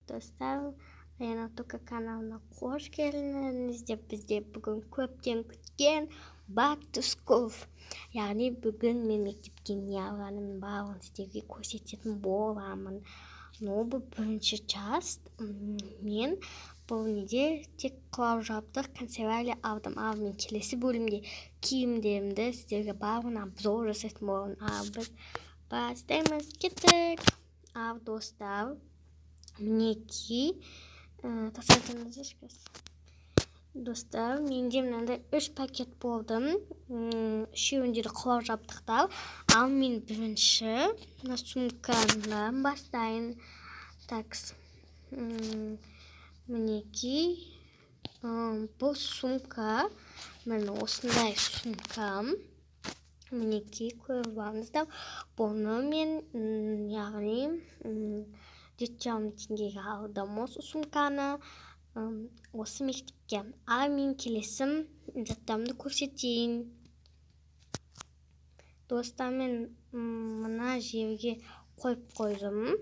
Достар, Аяна каналына қош келдіңіздер. Бізде бүгін көптен күткен Back to School. Яғни бүгін мен мектепке не алғанымның барлығын сіздерге көрсететін боламын. Бұл бірінші часть. Мен бұл неде тек құрал-жабдық канцелярия алдым. Ал мен келесі бөлімде киімдерімді сіздерге барлығын обзор жасайтын боламын. Ал біз бастаймыз. Кеттік. Ал достар, мінекей достар, менде мынандай 3 пакет болды. Үшеуінде де құрал-жабдықтар. Ал мен бірінші сумкадан бастайын. Так, мінекей бұл сумка, міне осындай сумка. Мінекей көріп алыңыздар. Бұны мен яғни 4,5 теңгеге алдым осы сумканы, осы мектепке. Ал мен келесім заттарымды көрсетейін. Достар, мен мына жерге қойып қойдым.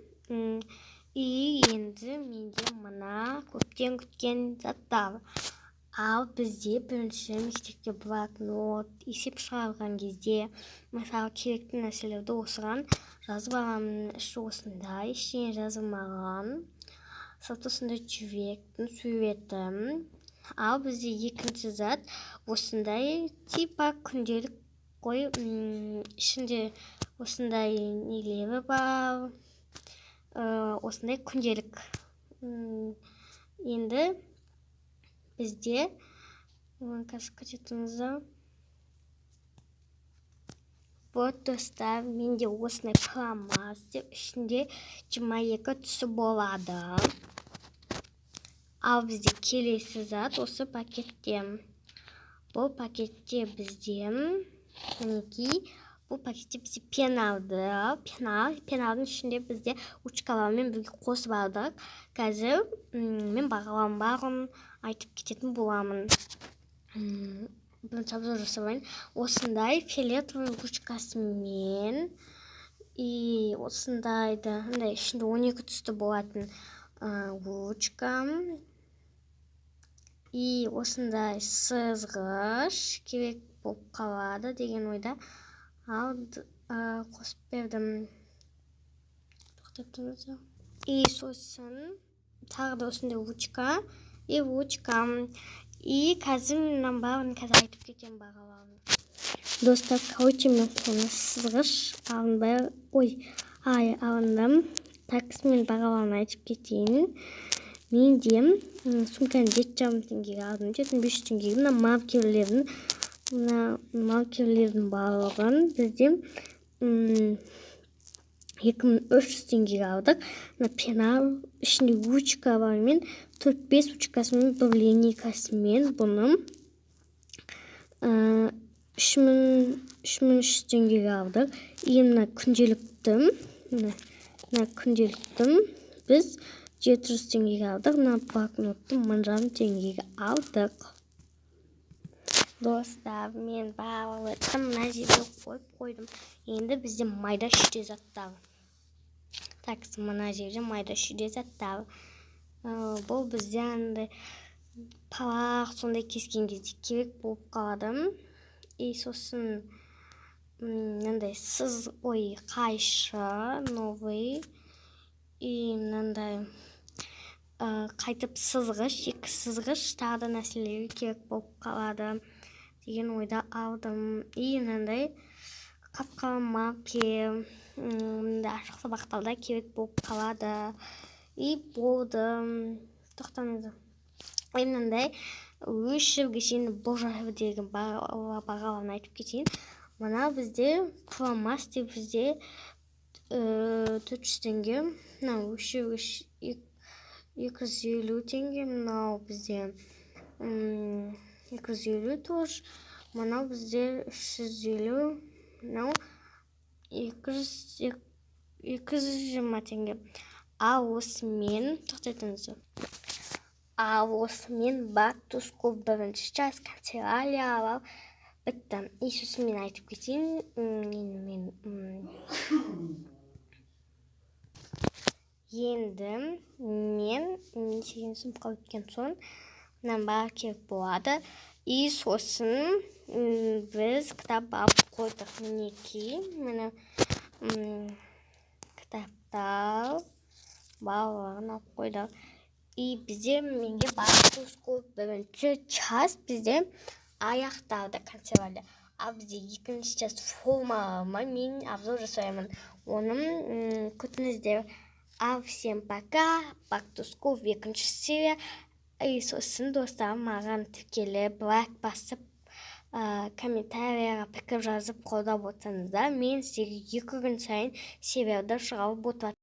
Енді менде мына көптен күткен заттар. Ал бізде бірінші мектепте блокнот, есеп шығарған кезде, мысалы керекті нәрселерді осыған жазып аламын. Іші осындай, ештеңе жазылмаған. Сыртысында жүректің суреті. Ал бізде екінші зат осындай типа күнделік қой. Ішінде осындай нелері бар. Осындай күнделік. Енді бізде вот достар, менде осындай пластмасс, ішінде 22 түсі болады. Ал бізде келесі зат осы пакетте. Бұл пакетте бізде мінекей, бұл пакетте бізде пеналды. Пеналдың ішінде бізде ручкалармен бірге қосып алдық. Қазір мен бағаларын барлығын айтып кететін боламын. Бірінші обзор жасайын. Осындай фиолетовый ручкасымен, осындайды, ішінде 12 түсті болатын ручка. Осындай сызғыш керек болып қалады деген ойда. Ал қосып бердім. Сосын тағы да осындай ручка. Қазір мен барын айтып кетем бағаларын. Достар, мен қоны сызғыш алындым. Так, мен бағаларын айтып кетейін. Менде сумканы 4,5 теңгеге алдым. 500 теңгеге маркерлердің барлығын бізде 2300 теңгеге алдық. Пенал ішінде ручкалармен 4-5 ручкасымен бір линейкасымен бұны 3300 теңгеге алдық. Мына күнделіктім біз 700 теңгеге алдық. Мына блокнотты 1000 теңгеге алдық. Достар, мен барлығын мына жерге қойып қойдым. Енді бізде майда шүйде заттар. Так, мына жерде майда шүйде заттар. Бұл бізде палақ сондай кескен кезде керек болып қалады. Сосын мынандай қайшы новый. Мынандай қайтып сызғыш, 2 сызғыш, тағы да нәрселері керек болып қалады деген ойда алдым. Мынандай қап-қалың маркер, ашық сабақтарда керек болып қалады. Болды. Тоқтаңыздар. Мынандай өшіргіш, бұл жердегі бағаларын айтып кетейін. Мына бізде пластмасс деп бізде 400 теңге. Өшіргіш 250 теңге. Мынау бізде 250 тоже. Мынау бізде 350. Мынау 220 теңге. Ал осымен Back to School бірінші часть канцелярия алып бітті. Сосын мен айтып кетейін. Енді мен нешеген сыныпқа өткен соң мынаны баға керек болады. И сосын біз кітап алып қойдық. Мінекей, міне кітаптар барлығын алып қойдық. И бізде менге Back to School бірінші час бізде аяқталды консервалды. Ал бізде екінші час формаларыма мен обзор жасаймын. Оның күтіңіздер. Ал всем пока. Back to School екінші серия. И сосын достарым маған тіркеліп, лайк басып, комментарияға пікір жазып қолдап отырсаңыздар, мен сіздерге 2 күн сайын сериалдар шығарып отырамын.